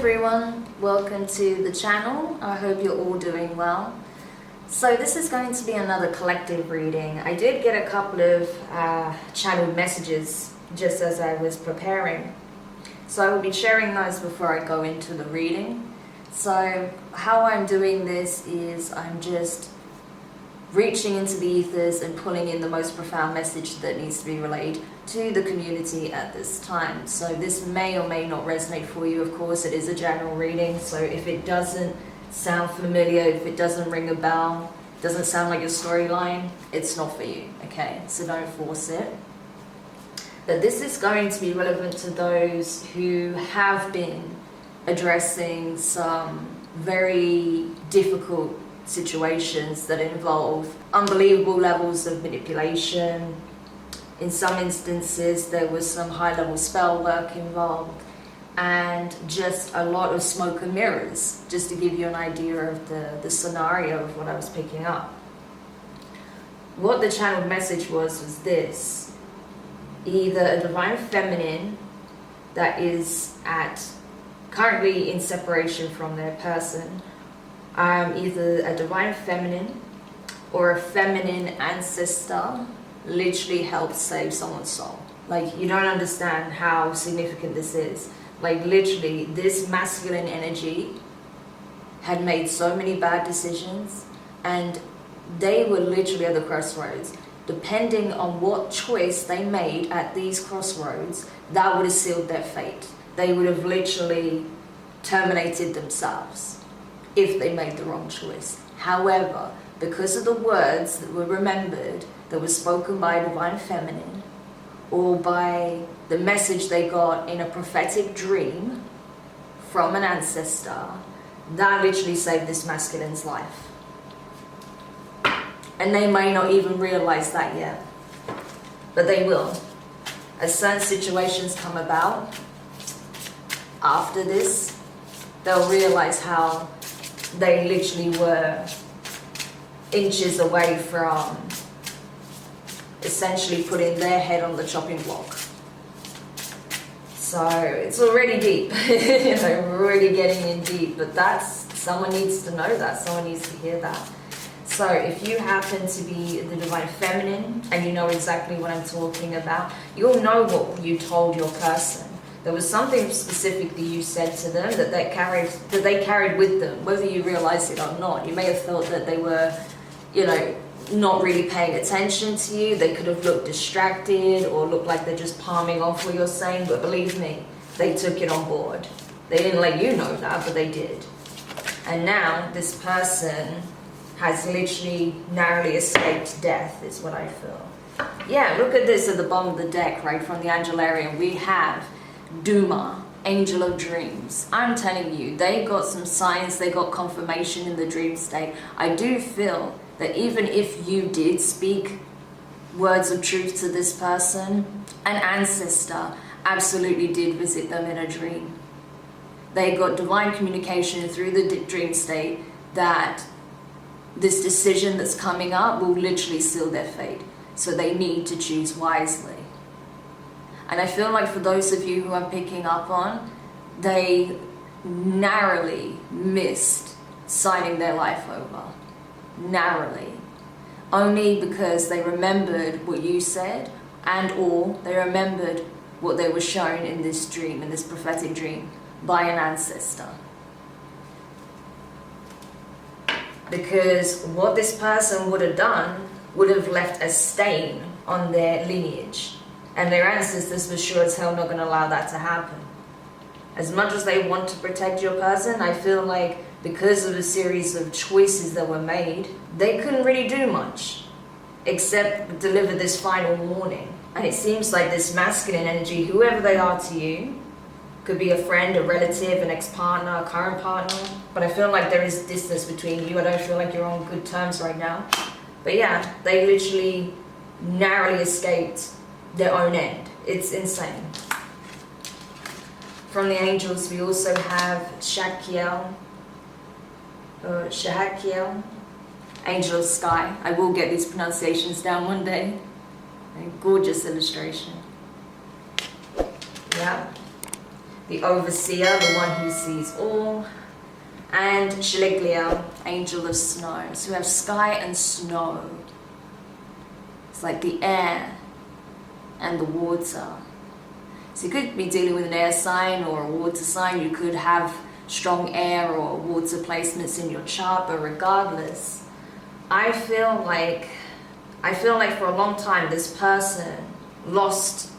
everyone, welcome to the channel. I hope you're all doing well. So this is going to be another collective reading. I did get a couple of channeled messages just as I was preparing. So I will be sharing those before I go into the reading. So how I'm doing this is I'm just reaching into the ethers and pulling in the most profound message that needs to be relayed to the community at this time. So this may or may not resonate for you. Of course, it is a general reading, so if it doesn't sound familiar, if it doesn't ring a bell, doesn't sound like your storyline, it's not for you, okay? So don't force it. But this is going to be relevant to those who have been addressing some very difficult situations that involve unbelievable levels of manipulation. In some instances there was some high-level spell work involved and just a lot of smoke and mirrors, just to give you an idea of the scenario of what I was picking up. What the channeled message was this: either a divine feminine that is currently in separation from their person, either a divine feminine or a feminine ancestor literally helped save someone's soul. Like, you don't understand how significant this is. Like, literally, this masculine energy had made so many bad decisions and they were literally at the crossroads. Depending on what choice they made at these crossroads, that would have sealed their fate. They would have literally terminated themselves if they made the wrong choice. However, because of the words that were remembered, that was spoken by a divine feminine, or by the message they got in a prophetic dream from an ancestor, that literally saved this masculine's life. And they may not even realize that yet, but they will. As certain situations come about after this, they'll realize how they literally were inches away from essentially putting their head on the chopping block. So it's already deep. You know, we're already getting in deep, but someone needs to know that, someone needs to hear that. So if you happen to be the divine feminine and you know exactly what I'm talking about, you'll know what you told your person. There was something specifically you said to them that they carried with them, whether you realized it or not. You may have thought that they were, you know, not really paying attention to you. They could have looked distracted or looked like they're just palming off what you're saying, but believe me, they took it on board. They didn't let you know that, but they did. And now this person has literally narrowly escaped death, is what I feel. Yeah, look at this at the bottom of the deck, right, from the Angelarium. We have Duma, Angel of Dreams. I'm telling you, they got some signs, they got confirmation in the dream state. I do feel that even if you did speak words of truth to this person, an ancestor absolutely did visit them in a dream. They got divine communication through the dream state that this decision that's coming up will literally seal their fate. So they need to choose wisely. And I feel like for those of you who I'm picking up on, they narrowly missed signing their life over. Narrowly. Only because they remembered what you said, and or they remembered what they were shown in this dream, in this prophetic dream, by an ancestor. Because what this person would have done would have left a stain on their lineage. And their ancestors were sure as hell not going to allow that to happen. As much as they want to protect your person, I feel like because of a series of choices that were made, they couldn't really do much except deliver this final warning. And it seems like this masculine energy, whoever they are to you, could be a friend, a relative, an ex-partner, a current partner, but I feel like there is distance between you. I don't feel like you're on good terms right now. But yeah, they literally narrowly escaped their own end. It's insane. From the angels, we also have Shahakiel, Angel of Sky. I will get these pronunciations down one day. A gorgeous illustration. Yeah. the overseer, the one who sees all, and Shaliglia, angel of snow. So we have sky and snow. It's like the air and the water. So you could be dealing with an air sign or a water sign. You could have strong air or water placements in your chart, but regardless, I feel like for a long time this person lost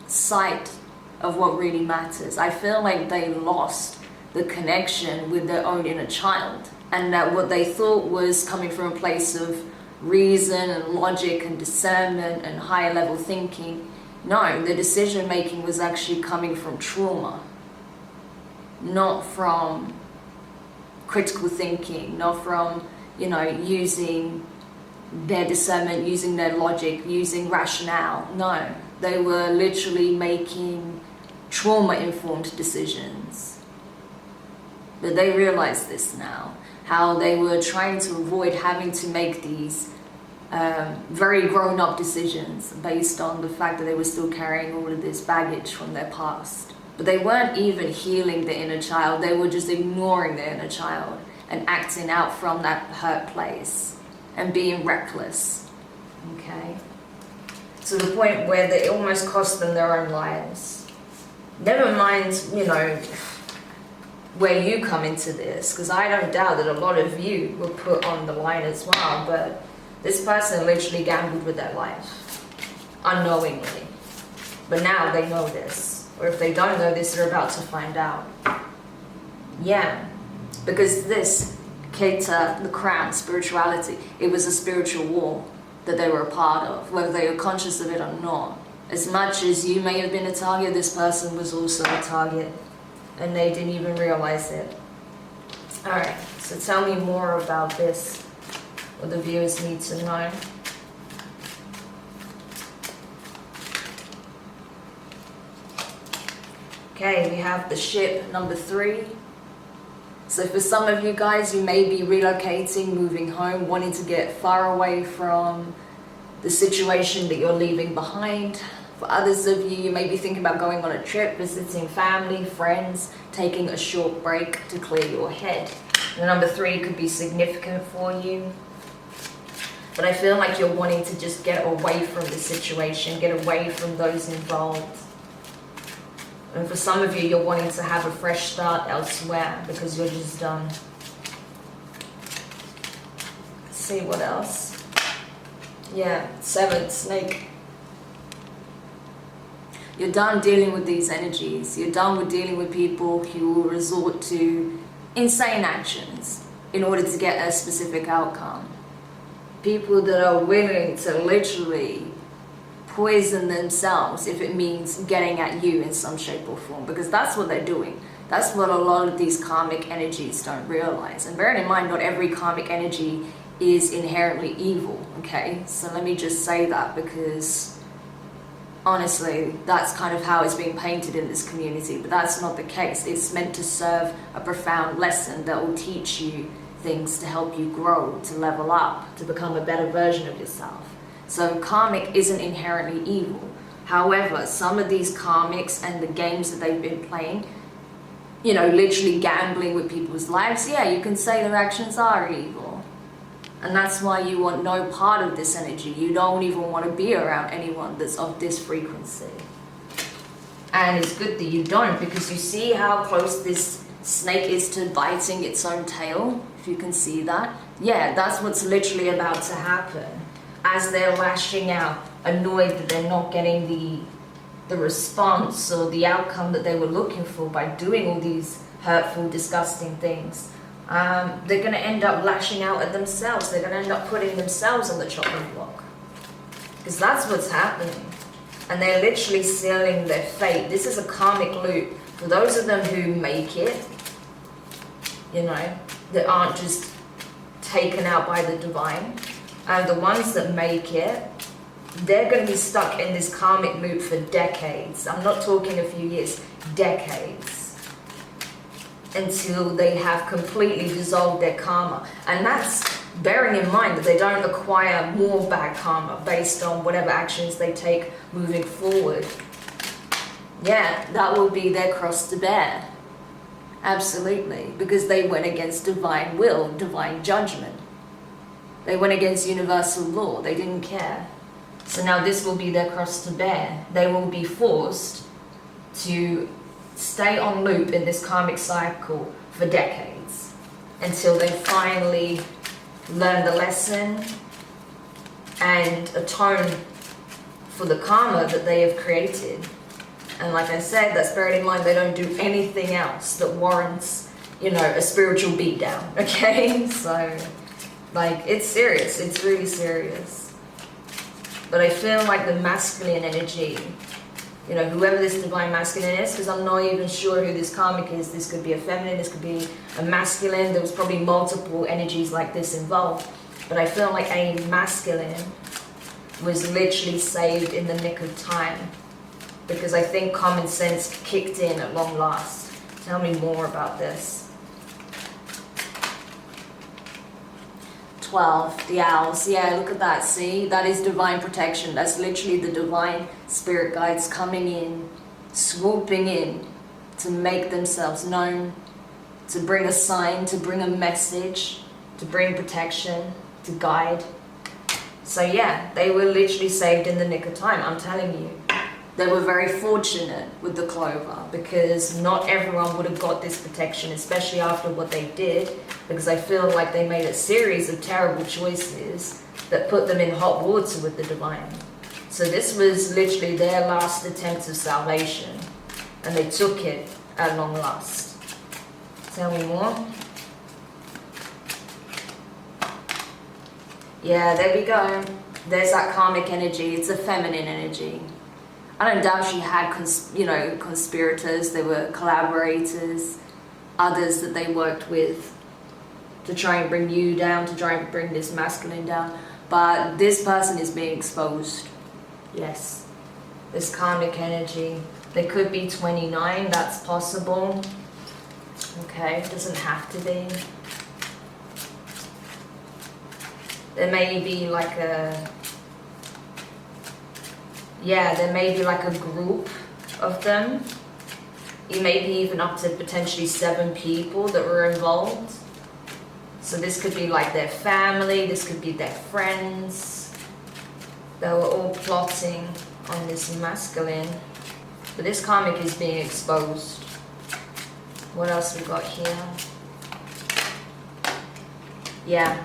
sight of what really matters. I feel like they lost the connection with their own inner child, and that what they thought was coming from a place of reason and logic and discernment and higher level thinking, no, the decision making was actually coming from trauma, not from critical thinking, not from, you know, using their discernment, using their logic, using rationale. No, they were literally making trauma-informed decisions. But they realize this now, how they were trying to avoid having to make these very grown-up decisions based on the fact that they were still carrying all of this baggage from their past. But they weren't even healing the inner child, they were just ignoring the inner child and acting out from that hurt place and being reckless, okay? To the point where they almost cost them their own lives. Never mind, you know, where you come into this, because I don't doubt that a lot of you were put on the line as well, but this person literally gambled with their life, unknowingly. But now they know this, or if they don't know this, they're about to find out. Yeah, because this, Keter, the crown, spirituality, it was a spiritual war that they were a part of, whether they were conscious of it or not. As much as you may have been a target, this person was also a target, and they didn't even realize it. Alright, so tell me more about this, what the viewers need to know. Okay, we have the ship number 3. So for some of you guys, you may be relocating, moving home, wanting to get far away from the situation that you're leaving behind. For others of you, you may be thinking about going on a trip, visiting family, friends, taking a short break to clear your head. The number 3 could be significant for you. But I feel like you're wanting to just get away from the situation, get away from those involved. And for some of you, you're wanting to have a fresh start elsewhere because you're just done. Let's see what else. Yeah, 7, snake. You're done dealing with these energies. You're done with dealing with people who will resort to insane actions in order to get a specific outcome. People that are willing to literally poison themselves if it means getting at you in some shape or form, because that's what they're doing. That's what a lot of these karmic energies don't realize. And bearing in mind, not every karmic energy is inherently evil, okay? So let me just say that, because honestly, that's kind of how it's being painted in this community, but that's not the case. It's meant to serve a profound lesson that will teach you things to help you grow, to level up, to become a better version of yourself. So karmic isn't inherently evil. However, some of these karmics and the games that they've been playing, you know, literally gambling with people's lives, yeah, you can say their actions are evil. And that's why you want no part of this energy. You don't even want to be around anyone that's of this frequency. And it's good that you don't, because you see how close this snake is to biting its own tail, if you can see that. Yeah, that's what's literally about to happen. As they're lashing out, annoyed that they're not getting the response or the outcome that they were looking for by doing all these hurtful, disgusting things, they're going to end up lashing out at themselves. They're going to end up putting themselves on the chopping block. Because that's what's happening. And they're literally sealing their fate. This is a karmic loop. For those of them who make it, you know, that aren't just taken out by the divine, and the ones that make it, they're going to be stuck in this karmic loop for decades. I'm not talking a few years, decades. Until they have completely dissolved their karma. And that's bearing in mind that they don't acquire more bad karma based on whatever actions they take moving forward. Yeah, that will be their cross to bear. Absolutely. Because they went against divine will, divine judgment. They went against universal law. They didn't care. So now this will be their cross to bear. They will be forced to stay on loop in this karmic cycle for decades until they finally learn the lesson and atone for the karma that they have created. And like I said, that's bearing in mind they don't do anything else that warrants, you know, a spiritual beatdown, okay? So, like, it's serious. It's really serious. But I feel like the masculine energy, you know, whoever this divine masculine is, because I'm not even sure who this karmic is. This could be a feminine, this could be a masculine. There was probably multiple energies like this involved. But I feel like a masculine was literally saved in the nick of time. Because I think common sense kicked in at long last. Tell me more about this. 12, the owls. Yeah, look at that. See, that is divine protection. That's literally the divine spirit guides coming in, swooping in to make themselves known, to bring a sign, to bring a message, to bring protection, to guide. So yeah, they were literally saved in the nick of time, I'm telling you. They were very fortunate with the clover because not everyone would have got this protection, especially after what they did, because I feel like they made a series of terrible choices that put them in hot water with the divine. So this was literally their last attempt of salvation, and they took it at long last. Tell me more. Yeah, there we go. There's that karmic energy. It's a feminine energy. I don't doubt she had, conspirators. They were collaborators, others that they worked with to try and bring you down, to try and bring this masculine down. But this person is being exposed. Yes. This karmic energy. They could be 29. That's possible. Okay. Doesn't have to be. There may be like a... Yeah, there may be like a group of them. It may be even up to potentially 7 people that were involved. So this could be like their family, this could be their friends. They were all plotting on this masculine. But this karmic is being exposed. What else we got here? Yeah,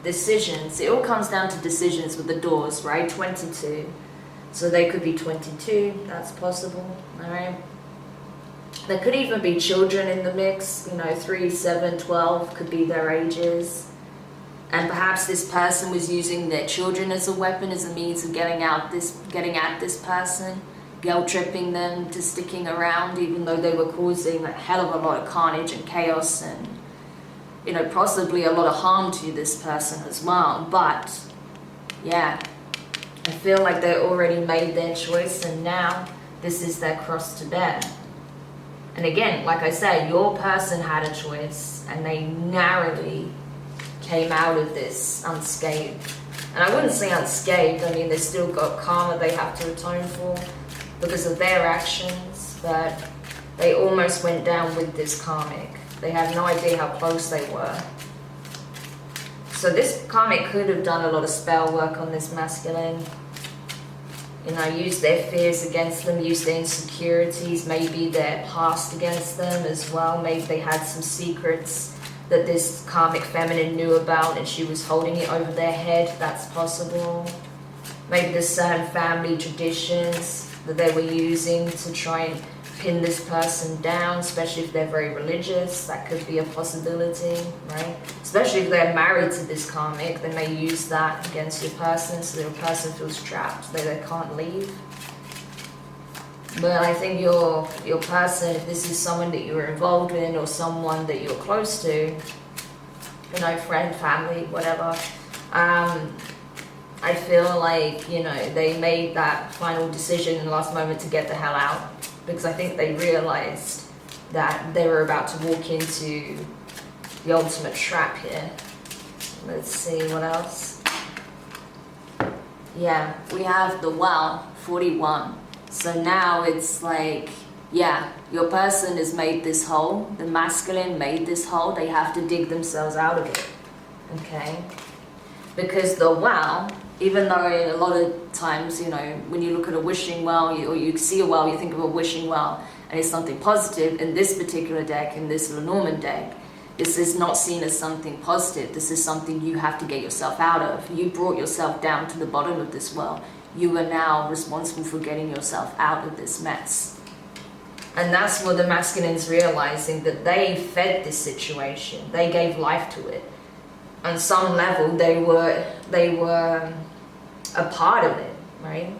decisions. It all comes down to decisions with the doors, right? 22. So they could be 22, that's possible, all right? There could even be children in the mix, 3, 7, 12 could be their ages. And perhaps this person was using their children as a weapon, as a means of getting at this person, guilt tripping them to sticking around, even though they were causing a hell of a lot of carnage and chaos and, possibly a lot of harm to this person as well. But, yeah. I feel like they already made their choice and now this is their cross to bear. And again, like I said, your person had a choice and they narrowly came out of this unscathed. And I wouldn't say unscathed, I mean, they still got karma they have to atone for because of their actions, but they almost went down with this karmic. They had no idea how close they were. So this karmic could have done a lot of spell work on this masculine. Used their fears against them, used their insecurities, maybe their past against them as well. Maybe they had some secrets that this karmic feminine knew about and she was holding it over their head. That's possible. Maybe there's certain family traditions that they were using to try and pin this person down, especially if they're very religious. That could be a possibility, right? Especially if they're married to this karmic, they may use that against your person so your person feels trapped, they can't leave. But I think your person, if this is someone that you're involved in or someone that you're close to, friend, family, whatever, I feel like, they made that final decision in the last moment to get the hell out. Because I think they realized that they were about to walk into the ultimate trap here. Let's see what else. Yeah, we have the well, 41. So now it's like, yeah, your person has made this hole. The masculine made this hole. They have to dig themselves out of it. Okay? Because the well, even though a lot of times, you know, when you look at a wishing well, or you see a well, you think of a wishing well, and it's something positive. In this particular deck, in this Lenormand deck, this is not seen as something positive. This is something you have to get yourself out of. You brought yourself down to the bottom of this well. You are now responsible for getting yourself out of this mess. And that's what the masculine's realizing, that they fed this situation. They gave life to it. On some level, they were a part of it, right?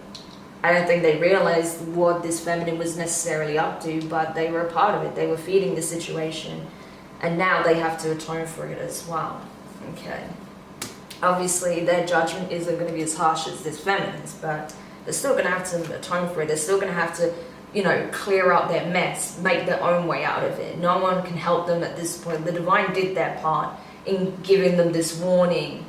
I don't think they realized what this feminine was necessarily up to, but they were a part of it. They were feeding the situation, and now they have to atone for it as well. Okay. Obviously, their judgment isn't going to be as harsh as this feminine's, but they're still going to have to atone for it. They're still going to have to, you know, clear up their mess, make their own way out of it. No one can help them at this point. The divine did their part in giving them this warning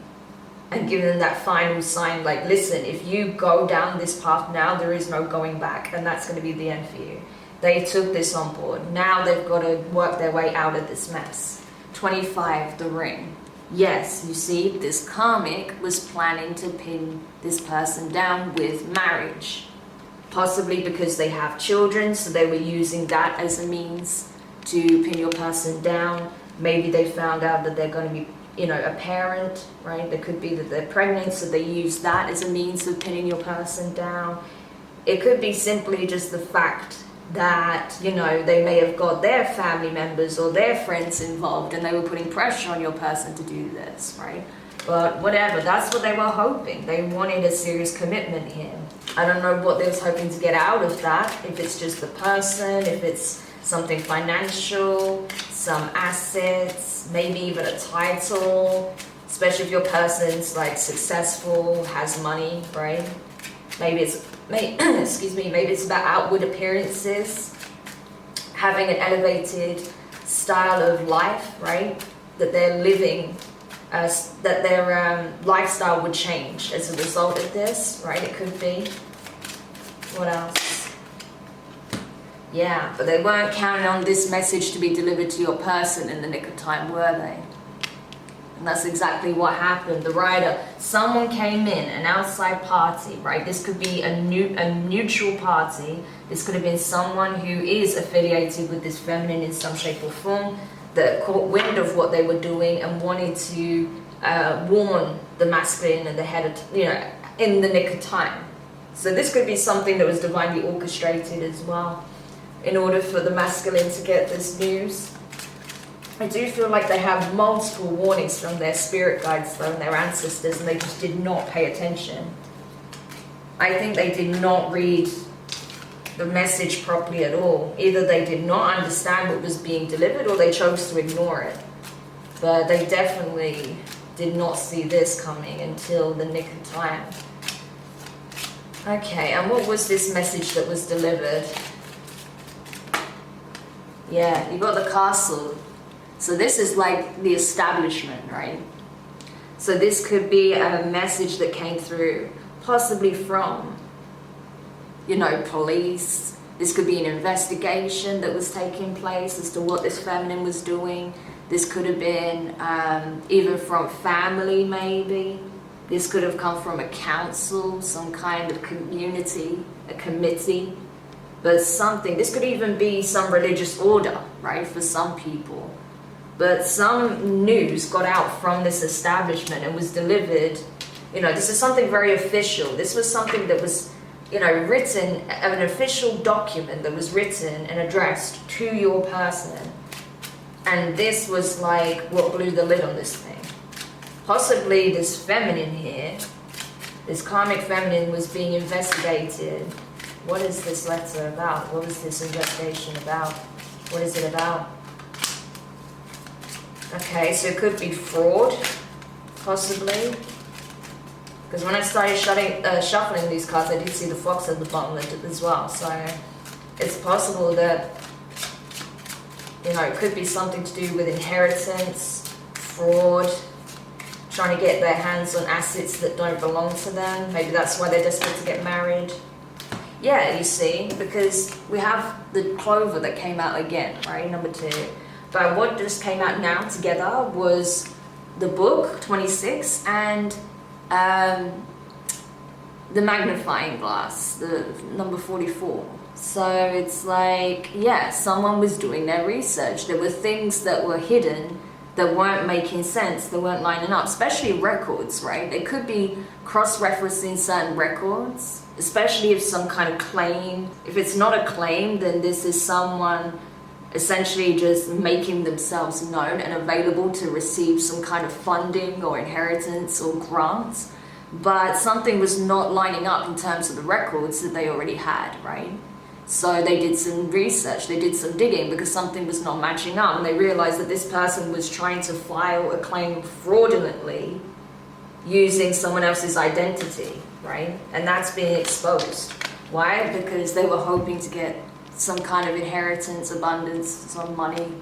and giving them that final sign, like, listen, if you go down this path now, there is no going back, and that's going to be the end for you. They took this on board. Now they've got to work their way out of this mess. 25, the ring. Yes, you see, this karmic was planning to pin this person down with marriage. Possibly because they have children, so they were using that as a means to pin your person down. Maybe they found out that they're going to be, you know, a parent, right? It could be that they're pregnant, so they use that as a means of pinning your person down. It could be simply just the fact that, you know, they may have got their family members or their friends involved and they were putting pressure on your person to do this, right? But whatever, that's what they were hoping. They wanted a serious commitment here. I don't know what they was hoping to get out of that, if it's just the person, if it's something financial, some assets, maybe even a title, especially if your person's like successful, has money, right? Maybe it's, excuse me, maybe it's about outward appearances, having an elevated style of life, right? That they're living, that their lifestyle would change as a result of this, right? It could be. What else? Yeah, but they weren't counting on this message to be delivered to your person in the nick of time, were they? And that's exactly what happened. The rider, someone came in, an outside party, right? This could be a neutral party. This could have been someone who is affiliated with this feminine in some shape or form, that caught wind of what they were doing and wanted to warn the masculine and the head of, you know, in the nick of time. So this could be something that was divinely orchestrated as well, in order for the masculine to get this news. I do feel like they have multiple warnings from their spirit guides though, and their ancestors, and they just did not pay attention. I think they did not read the message properly at all. Either they did not understand what was being delivered, or they chose to ignore it. But they definitely did not see this coming until the nick of time. Okay, and what was this message that was delivered? Yeah, you got the castle. So this is like the establishment, right? So this could be a message that came through, possibly from, you know, police. This could be an investigation that was taking place as to what this feminine was doing. This could have been even from family, maybe. This could have come from a council, some kind of community, a committee. But something, this could even be some religious order, right, for some people. But some news got out from this establishment and was delivered. You know, this is something very official. This was something that was, you know, written, an official document that was written and addressed to your person. And this was like what blew the lid on this thing. Possibly this feminine here, this karmic feminine, was being investigated. What is this letter about? What is this investigation about? What is it about? Okay, so it could be fraud, possibly. Because when I started shuffling these cards, I did see the fox at the bottom of it as well. So it's possible that, you know, it could be something to do with inheritance, fraud, trying to get their hands on assets that don't belong to them. Maybe that's why they're desperate to get married. Yeah, you see, because we have the Clover that came out again, right, number 2. But what just came out now together was the book, 26, and the magnifying glass, the number 44. So it's like, yeah, someone was doing their research. There were things that were hidden that weren't making sense, that weren't lining up, especially records, right? They could be cross-referencing certain records, especially if some kind of claim. If it's not a claim, then this is someone essentially just making themselves known and available to receive some kind of funding or inheritance or grants. But something was not lining up in terms of the records that they already had, right? So they did some research, they did some digging because something was not matching up, and they realized that this person was trying to file a claim fraudulently using someone else's identity, right? And that's being exposed. Why? Because they were hoping to get some kind of inheritance, abundance, some money,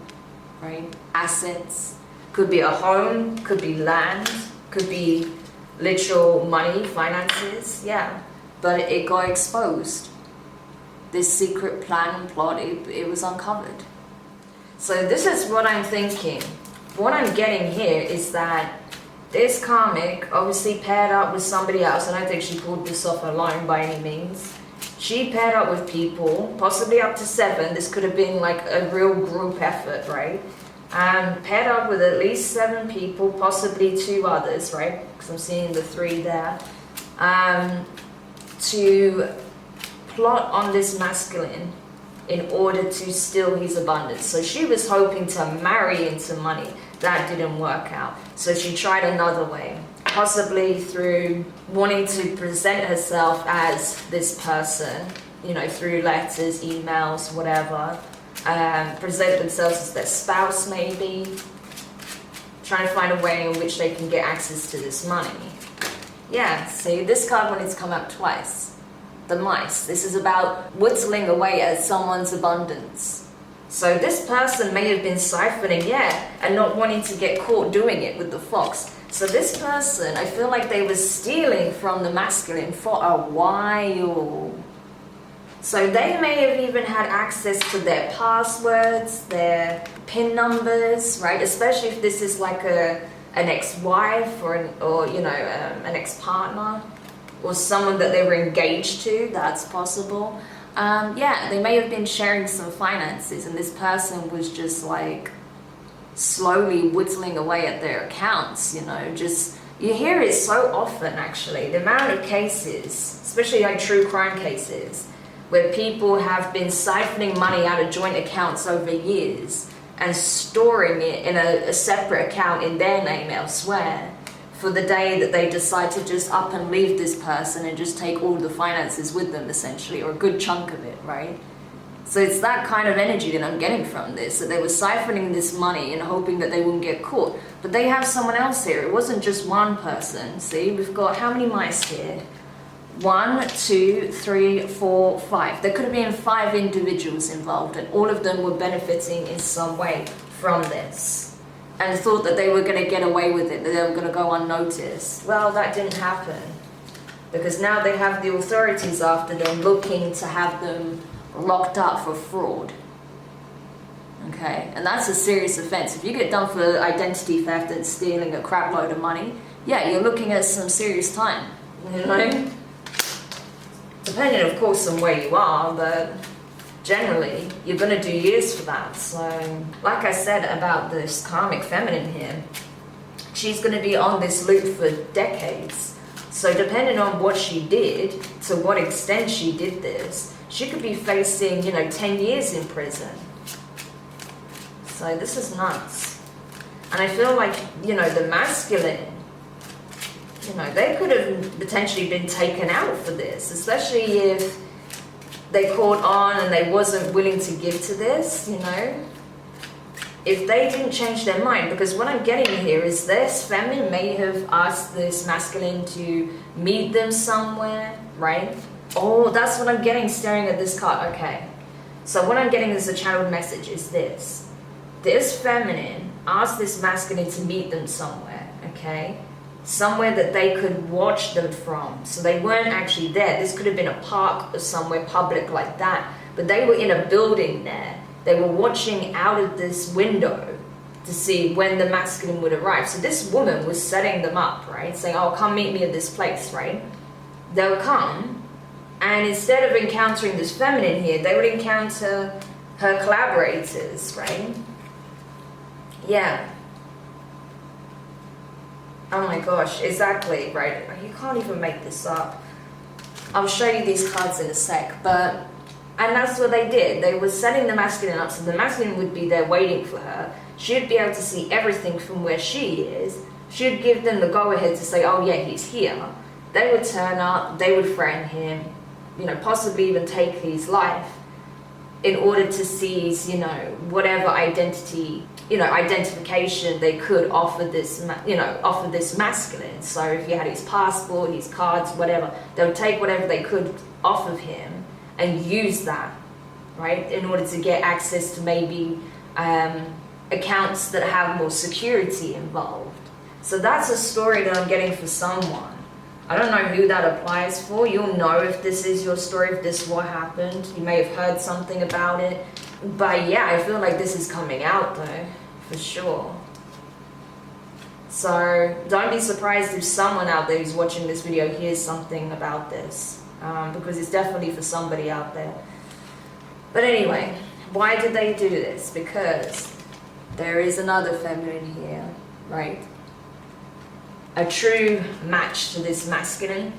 right? Assets. Could be a home, could be land, could be literal money, finances, yeah. But it got exposed. This secret plan and plot, it was uncovered. So this is what I'm thinking. What I'm getting here is that this karmic obviously paired up with somebody else. I don't think she pulled this off alone by any means. She paired up with people, possibly up to 7. This could have been like a real group effort, right? Paired up with at least 7 people, possibly 2 others, right? Because I'm seeing the 3 there. To plot on this masculine in order to steal his abundance. So she was hoping to marry into money. That didn't work out. So she tried another way, possibly through wanting to present herself as this person, you know, through letters, emails, whatever. Present themselves as their spouse, maybe. Trying to find a way in which they can get access to this money. Yeah, see, this card wanted to come up twice. The mice. This is about whittling away at someone's abundance. So this person may have been siphoning, yeah, and not wanting to get caught doing it with the fox. So this person, I feel like they were stealing from the masculine for a while. So they may have even had access to their passwords, their PIN numbers, right? Especially if this is like an ex-wife or an ex-partner, or someone that they were engaged to. That's possible. Yeah, they may have been sharing some finances, and this person was just like slowly whittling away at their accounts, you know. Just, you hear it so often, actually. The amount of cases, especially like true crime cases, where people have been siphoning money out of joint accounts over years and storing it in a separate account in their name elsewhere, for the day that they decide to just up and leave this person and just take all the finances with them, essentially, or a good chunk of it, right? So it's that kind of energy that I'm getting from this, that they were siphoning this money and hoping that they wouldn't get caught. But they have someone else here. It wasn't just one person. See, we've got how many mice here? 1, 2, 3, 4, 5. There could have been 5 individuals involved, and all of them were benefiting in some way from this, and thought that they were going to get away with it, that they were going to go unnoticed. Well, that didn't happen, because now they have the authorities after them, looking to have them locked up for fraud. Okay, and that's a serious offense. If you get done for identity theft and stealing a crap load of money, yeah, you're looking at some serious time, you know? Depending, of course, on where you are, but generally, you're going to do years for that. So, like I said about this karmic feminine here, she's going to be on this loop for decades. So depending on what she did, to what extent she did this, she could be facing, 10 years in prison. So this is nuts. And I feel like, the masculine, they could have potentially been taken out for this, especially if they caught on and they wasn't willing to give to this, If they didn't change their mind, because what I'm getting here is this feminine may have asked this masculine to meet them somewhere, right? Oh, that's what I'm getting staring at this card. Okay. So what I'm getting as a channeled message is this. This feminine asked this masculine to meet them somewhere, okay? somewhere that they could watch them from. So they weren't actually there. This could have been a park or somewhere public like that, but they were in a building there. They were watching out of this window to see when the masculine would arrive. So this woman was setting them up, right? Saying, oh, come meet me at this place, right? They would come, and instead of encountering this feminine here, they would encounter her collaborators, right? Yeah. Oh my gosh, exactly, right? You can't even make this up. I'll show you these cards in a sec, and that's what they did. They were setting the masculine up, so the masculine would be there waiting for her. She'd be able to see everything from where she is. She'd give them the go-ahead to say, oh yeah, he's here. They would turn up, they would friend him, you know, possibly even take his life in order to seize, you know, whatever identity, you know, identification they could offer this, you know, offer this masculine. So if you had his passport, his cards, whatever, they would take whatever they could off of him and use that, right, in order to get access to maybe accounts that have more security involved. So that's a story that I'm getting for someone. I don't know who that applies for. You'll know if this is your story, if this is what happened. You may have heard something about it. But yeah, I feel like this is coming out though, for sure. So don't be surprised if someone out there who's watching this video hears something about this, because it's definitely for somebody out there. But anyway, why did they do this? Because there is another feminine here, right? A true match to this masculine,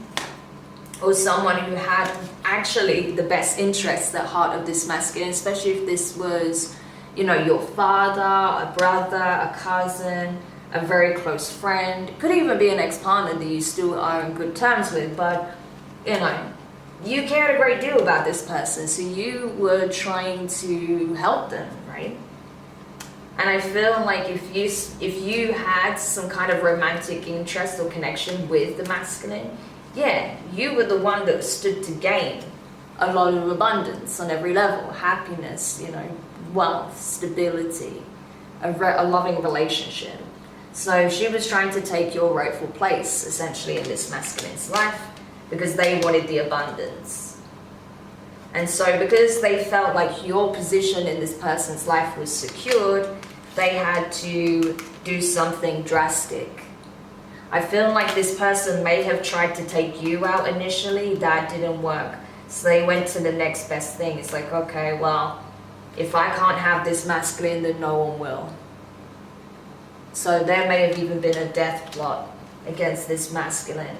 or someone who had actually the best interests at heart of this masculine, especially if this was, you know, your father, a brother, a cousin, a very close friend. It could even be an ex-partner that you still are in good terms with, but, you know, you cared a great deal about this person, so you were trying to help them, right? And I feel like if you had some kind of romantic interest or connection with the masculine, yeah, you were the one that stood to gain a lot of abundance on every level, happiness, you know, wealth, stability, a loving relationship. So she was trying to take your rightful place, essentially, in this masculine's life, because they wanted the abundance. And so because they felt like your position in this person's life was secured, they had to do something drastic. I feel like this person may have tried to take you out initially. That didn't work. So they went to the next best thing. It's like, okay, well, if I can't have this masculine, then no one will. So there may have even been a death plot against this masculine.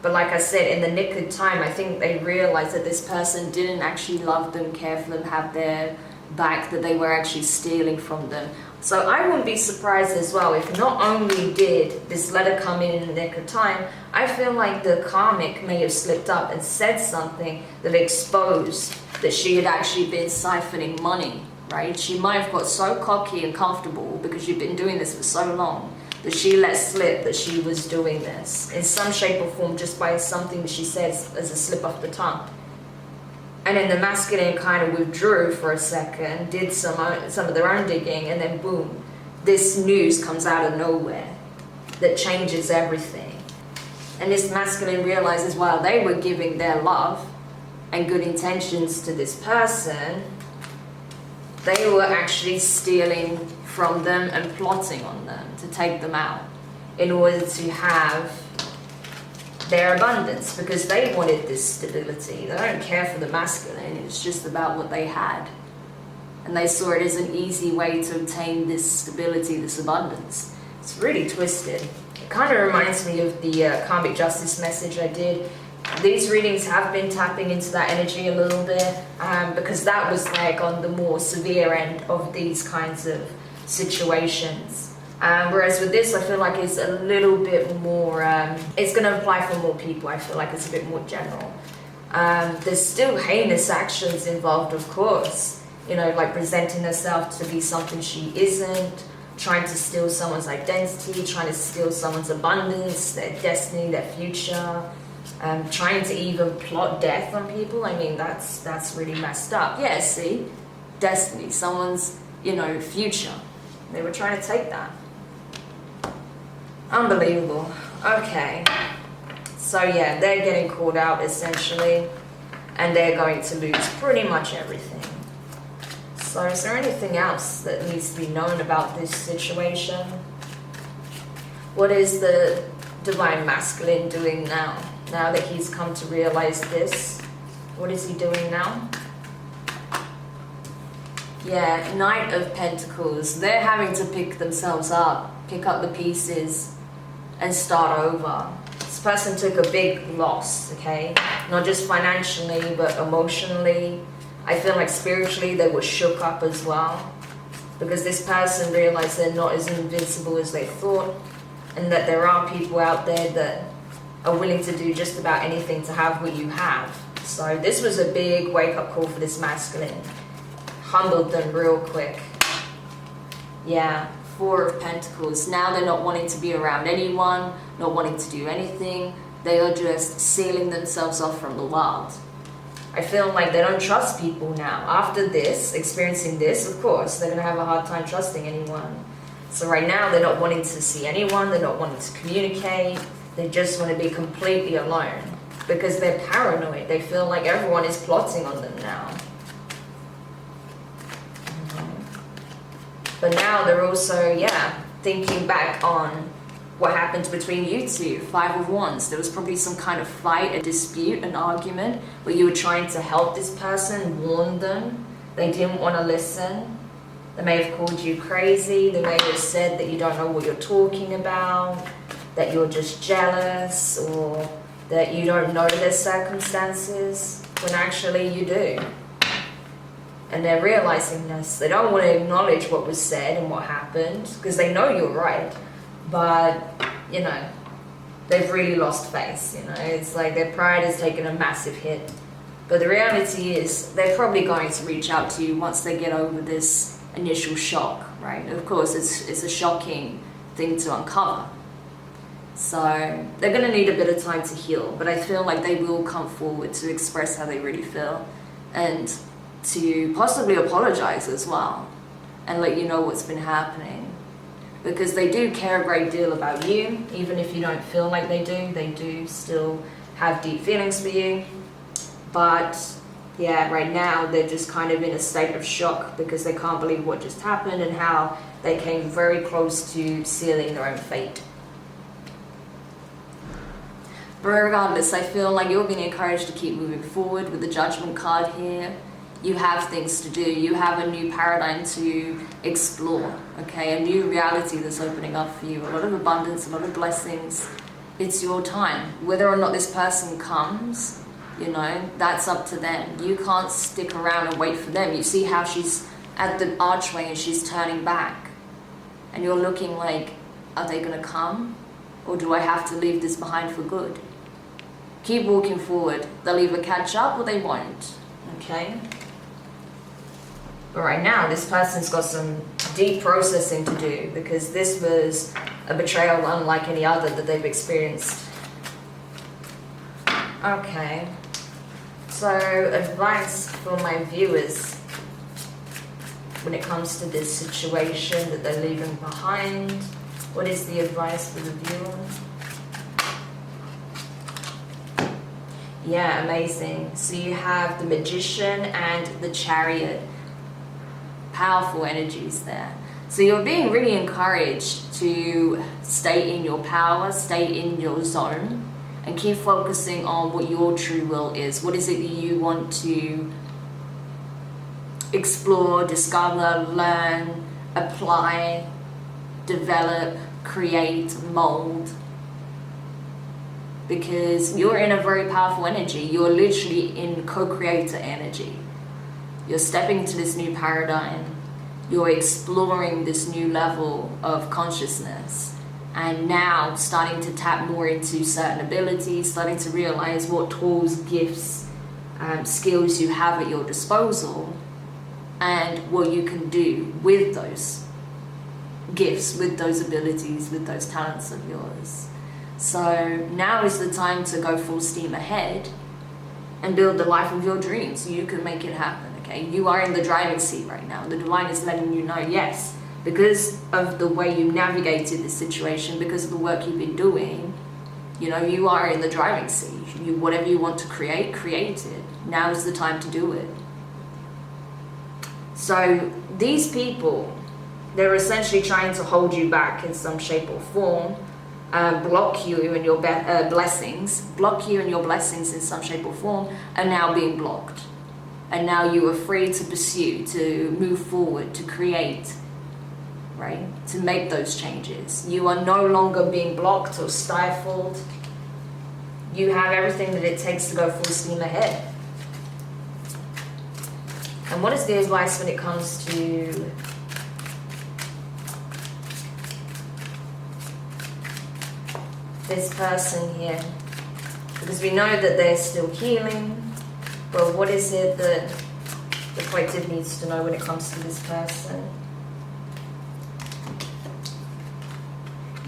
But like I said, in the nick of time, I think they realized that this person didn't actually love them, care for them, have their back, that they were actually stealing from them. So I wouldn't be surprised as well if not only did this letter come in the nick of time, I feel like the karmic may have slipped up and said something that exposed that she had actually been siphoning money, right? She might have got so cocky and comfortable because she'd been doing this for so long that she let slip that she was doing this in some shape or form just by something that she says as a slip off the tongue. And then the masculine kind of withdrew for a second, did some of their own digging, and then boom, this news comes out of nowhere that changes everything. And this masculine realizes while they were giving their love and good intentions to this person, they were actually stealing from them and plotting on them to take them out in order to have their abundance, because they wanted this stability. They don't care for the masculine, it's just about what they had. And they saw it as an easy way to obtain this stability, this abundance. It's really twisted. It kind of reminds me of the karmic justice message I did. These readings have been tapping into that energy a little bit, because that was like on the more severe end of these kinds of situations. Whereas with this, I feel like it's a little bit more, it's going to apply for more people. I feel like it's a bit more general. There's still heinous actions involved, of course. You know, like presenting herself to be something she isn't, trying to steal someone's identity, trying to steal someone's abundance, their destiny, their future, trying to even plot death on people. I mean, that's really messed up. Yeah, see? Destiny, someone's, you know, future. They were trying to take that. Unbelievable. Okay. So yeah, they're getting called out essentially, and they're going to lose pretty much everything. So is there anything else that needs to be known about this situation? What is the Divine Masculine doing now? Now that he's come to realize this, what is he doing now? Yeah, Knight of Pentacles. They're having to pick themselves up, pick up the pieces, and start over. This person took a big loss, okay? Not just financially, but emotionally. I feel like spiritually they were shook up as well. Because this person realized they're not as invincible as they thought. And that there are people out there that are willing to do just about anything to have what you have. So this was a big wake-up call for this masculine. Humbled them real quick. Yeah, Four of Pentacles. Now they're not wanting to be around anyone, not wanting to do anything. They are just sealing themselves off from the world. I feel like they don't trust people now. After this, experiencing this, of course, they're going to have a hard time trusting anyone. So right now, they're not wanting to see anyone. They're not wanting to communicate. They just want to be completely alone. Because they're paranoid. They feel like everyone is plotting on them now. But now they're also, yeah, thinking back on what happened between you two. Five of Wands. There was probably some kind of fight, a dispute, an argument, where you were trying to help this person, warn them. They didn't want to listen. They may have called you crazy. They may have said that you don't know what you're talking about, that you're just jealous, or that you don't know their circumstances, when actually you do. And they're realizing this. They don't want to acknowledge what was said and what happened, because they know you're right. But, you know, they've really lost face, you know. It's like their pride has taken a massive hit. But the reality is they're probably going to reach out to you once they get over this initial shock, right? Of course, it's a shocking thing to uncover. So they're going to need a bit of time to heal. But I feel like they will come forward to express how they really feel. And to possibly apologize as well and let you know what's been happening, because they do care a great deal about you. Even if you don't feel like they do still have deep feelings for you. But yeah, right now they're just kind of in a state of shock because they can't believe what just happened and how they came very close to sealing their own fate. But regardless, I feel like you're being encouraged to keep moving forward with the Judgment card here. You have things to do. You have a new paradigm to explore, okay? A new reality that's opening up for you. A lot of abundance, a lot of blessings. It's your time. Whether or not this person comes, you know, that's up to them. You can't stick around and wait for them. You see how she's at the archway and she's turning back. And you're looking like, are they going to come? Or do I have to leave this behind for good? Keep walking forward. They'll either catch up or they won't, okay? But right now, this person's got some deep processing to do, because this was a betrayal unlike any other that they've experienced. Okay. So, advice for my viewers when it comes to this situation that they're leaving behind. What is the advice for the viewer? Yeah, amazing. So you have the Magician and the Chariot. Powerful energies there. So you're being really encouraged to stay in your power, stay in your zone, and keep focusing on what your true will is. What is it that you want to explore, discover, learn, apply, develop, create, mold? Because you're in a very powerful energy. You're literally in co-creator energy. You're stepping into this new paradigm. You're exploring this new level of consciousness. And now starting to tap more into certain abilities, starting to realize what tools, gifts, skills you have at your disposal, and what you can do with those gifts, with those abilities, with those talents of yours. So now is the time to go full steam ahead and build the life of your dreams so you can make it happen. Okay, you are in the driving seat right now. The divine is letting you know, yes, because of the way you navigated this situation, because of the work you've been doing, You know, you are in the driving seat. Whatever you want to create, create it. Now is the time to do it. So these people, they're essentially trying to hold you back in some shape or form, block you in your blessings, in some shape or form, are now being blocked. And now you are free to pursue, to move forward, to create, right? To make those changes. You are no longer being blocked or stifled. You have everything that it takes to go full steam ahead. And what is the advice when it comes to this person here? Because we know that they're still healing, but what is it that the collective needs to know when it comes to this person?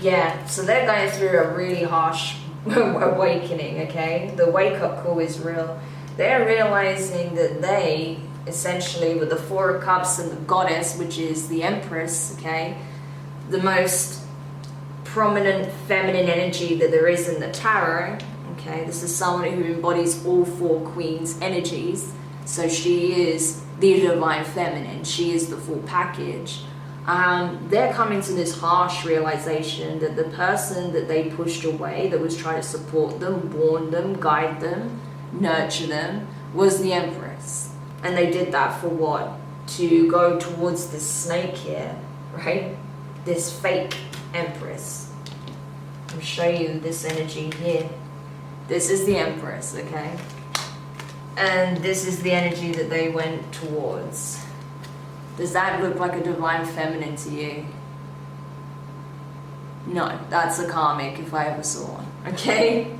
Yeah, so they're going through a really harsh awakening, okay? The wake-up call is real. They're realizing that they, essentially, with the Four of Cups and the Goddess, which is the Empress, okay? The most prominent feminine energy that there is in the tarot, okay? This is someone who embodies all four queens energies. So she is the divine feminine. She is the full package. They're coming to this harsh realization that the person that they pushed away, that was trying to support them, warn them, guide them, nurture them, was the Empress. And they did that for what? To go towards this snake here, right? This fake Empress. I'll show you this energy here. This is the Empress, okay? And this is the energy that they went towards. Does that look like a divine feminine to you? No, that's a karmic if I ever saw one, okay?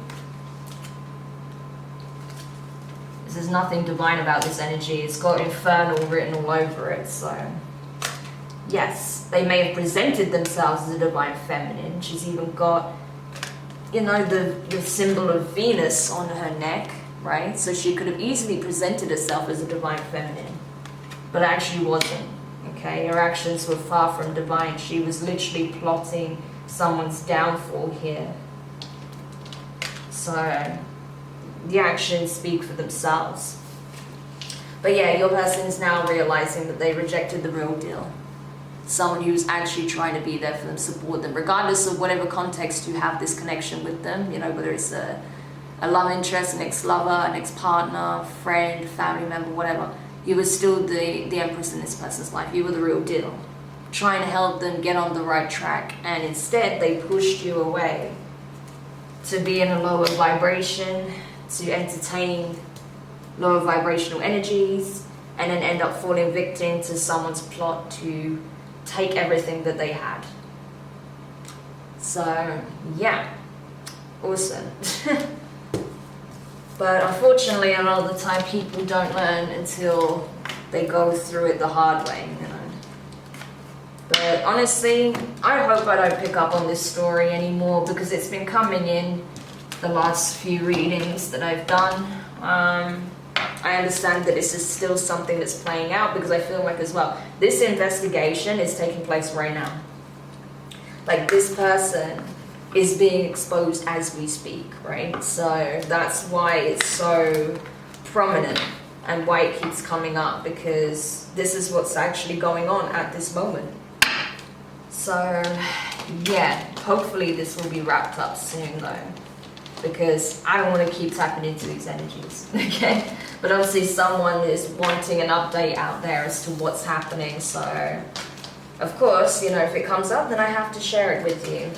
There's nothing divine about this energy. It's got infernal written all over it, so... Yes, they may have presented themselves as a divine feminine. She's even got, you know, the symbol of Venus on her neck, right? So she could have easily presented herself as a divine feminine, but actually wasn't, okay? Her actions were far from divine. She was literally plotting someone's downfall here. So the actions speak for themselves. But yeah, your person's now realizing that they rejected the real deal. Someone who's actually trying to be there for them, support them, regardless of whatever context you have this connection with them, you know, whether it's a love interest, an ex-lover, an ex-partner, friend, family member, whatever. You were still the Empress in this person's life. You were the real deal. Trying to help them get on the right track, and instead they pushed you away to be in a lower vibration, to entertain lower vibrational energies, and then end up falling victim to someone's plot to take everything that they had. So, yeah, awesome. But unfortunately, a lot of the time people don't learn until they go through it the hard way, you know. But honestly, I hope I don't pick up on this story anymore, because it's been coming in the last few readings that I've done. I understand that this is still something that's playing out, because I feel like as well, this investigation is taking place right now. Like, this person is being exposed as we speak, right? So that's why it's so prominent and why it keeps coming up, because this is what's actually going on at this moment. So yeah, hopefully this will be wrapped up soon though, because I don't want to keep tapping into these energies, okay? But obviously someone is wanting an update out there as to what's happening, so of course, you know, if it comes up, then I have to share it with you.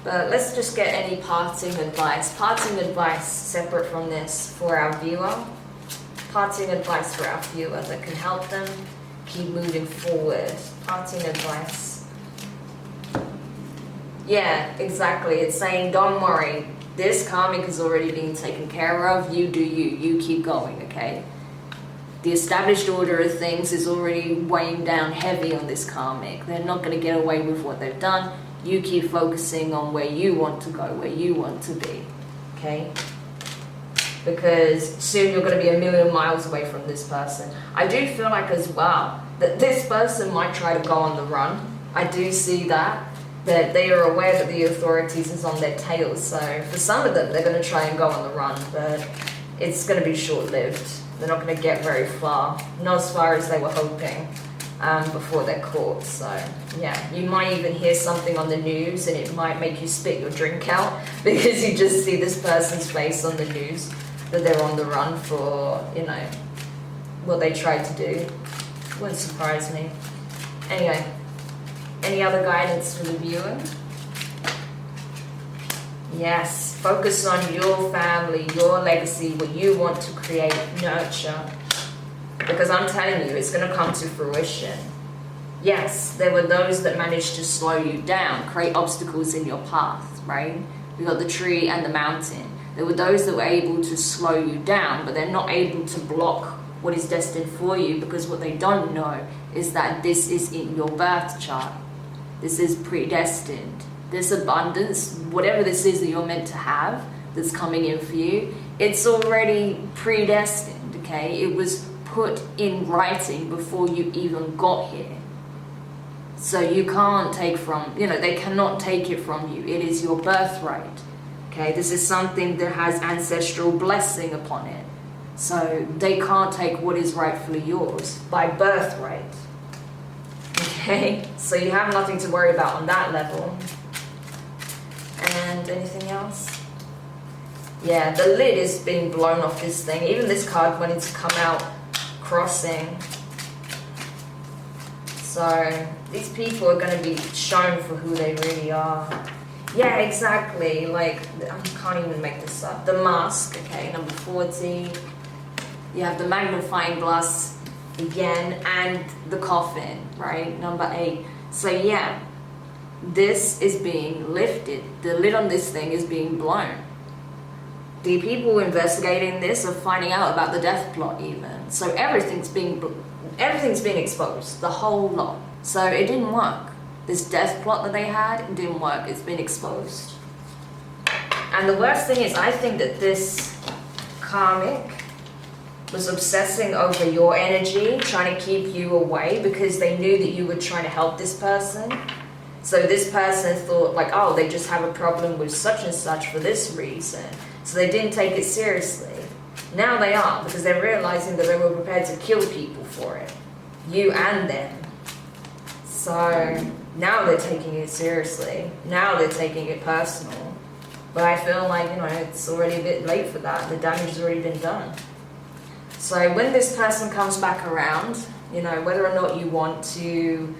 But let's just get any parting advice. Parting advice separate from this for our viewer. Parting advice for our viewer that can help them keep moving forward. Parting advice. Yeah, exactly. It's saying, don't worry. This karmic is already being taken care of. You do you. You keep going, okay? The established order of things is already weighing down heavy on this karmic. They're not going to get away with what they've done. You keep focusing on where you want to go, where you want to be, okay? Because soon you're going to be a million miles away from this person. I do feel like as well that this person might try to go on the run, I do see that they are aware that the authorities is on their tail. So for some of them, they're going to try and go on the run, but it's going to be short-lived. They're not going to get very far, not as far as they were hoping before they're caught. So yeah, you might even hear something on the news and it might make you spit your drink out because you just see this person's face on the news that they're on the run for, you know, what they tried to do. Wouldn't surprise me. Anyway, any other guidance for the viewer? Yes, focus on your family, your legacy, what you want to create, nurture. Because I'm telling you, it's going to come to fruition. Yes, there were those that managed to slow you down, create obstacles in your path, right? We got the tree and the mountain. There were those that were able to slow you down, but they're not able to block what is destined for you, because what they don't know is that this is in your birth chart. This is predestined. This abundance, whatever this is that you're meant to have, that's coming in for you, it's already predestined, okay? It was put in writing before you even got here. So you can't take from, you know, they cannot take it from you. It is your birthright, okay? This is something that has ancestral blessing upon it. So they can't take what is rightfully yours by birthright. Okay, so you have nothing to worry about on that level. And anything else? Yeah, the lid is being blown off this thing. Even this card wanted to come out crossing. So these people are going to be shown for who they really are. Yeah, exactly. Like, I can't even make this up. The mask, okay, number 40. You have the magnifying glass again, and the coffin, right? Number 8. So yeah, this is being lifted. The lid on this thing is being blown. The people investigating this are finding out about the death plot even. So everything's being exposed, the whole lot. So it didn't work. This death plot that they had, it didn't work. It's been exposed. And the worst thing is, I think that this karmic was obsessing over your energy, trying to keep you away because they knew that you were trying to help this person. So this person thought like, oh, they just have a problem with such and such for this reason. So they didn't take it seriously. Now they are, because they're realizing that they were prepared to kill people for it. You and them. So now they're taking it seriously. Now they're taking it personal. But I feel like, you know, it's already a bit late for that. The damage has already been done. So when this person comes back around, you know, whether or not you want to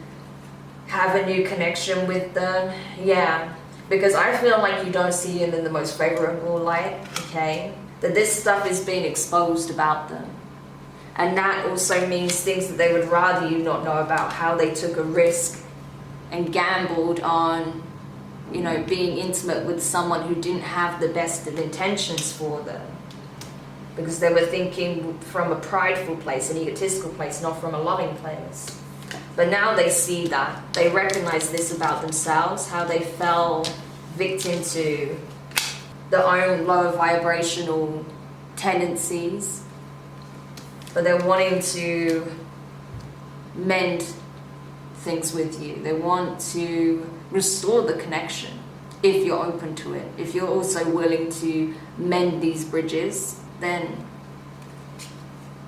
have a new connection with them, yeah, because I feel like you don't see them in the most favorable light, okay, that this stuff is being exposed about them. And that also means things that they would rather you not know about, how they took a risk and gambled on, you know, being intimate with someone who didn't have the best of intentions for them. Because they were thinking from a prideful place, an egotistical place, not from a loving place. But now they see that. They recognize this about themselves, how they fell victim to their own low vibrational tendencies. But they're wanting to mend things with you. They want to restore the connection if you're open to it. If you're also willing to mend these bridges, then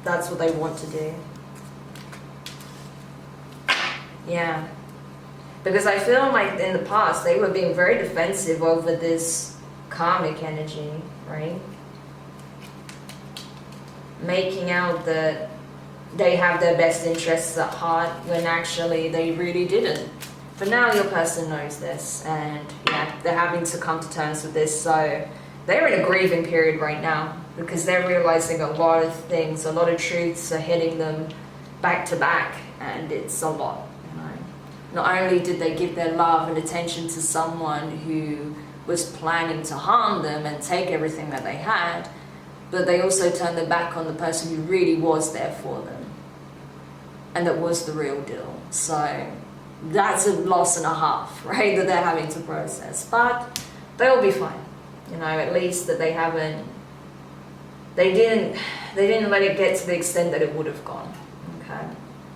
that's what they want to do. Yeah. Because I feel like in the past they were being very defensive over this karmic energy, right? Making out that they have their best interests at heart when actually they really didn't. But now your person knows this, and yeah, they're having to come to terms with this. So they're in a grieving period right now because they're realizing a lot of things, a lot of truths are hitting them back to back, and it's a lot. You know, not only did they give their love and attention to someone who was planning to harm them and take everything that they had, but they also turned their back on the person who really was there for them, and that was the real deal. So that's a loss and a half, right, that they're having to process. But they'll be fine. You know, at least that they didn't let it get to the extent that it would have gone. Okay.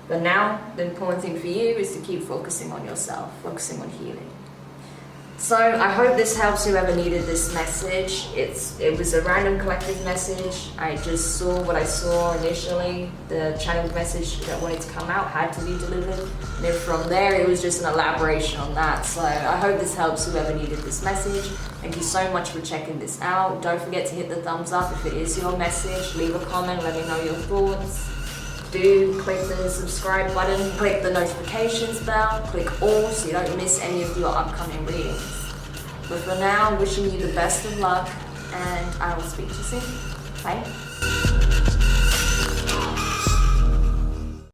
But now, the important thing for you is to keep focusing on yourself, focusing on healing. So I hope this helps whoever needed this message. It was a random collective message. I just saw what I saw initially. The channeled message that wanted to come out had to be delivered. And then from there, it was just an elaboration on that. So I hope this helps whoever needed this message. Thank you so much for checking this out. Don't forget to hit the thumbs up if it is your message. Leave a comment, let me know your thoughts. Do click the subscribe button, click the notifications bell, click all so you don't miss any of your upcoming readings. But for now, wishing you the best of luck, and I will speak to you soon. Bye.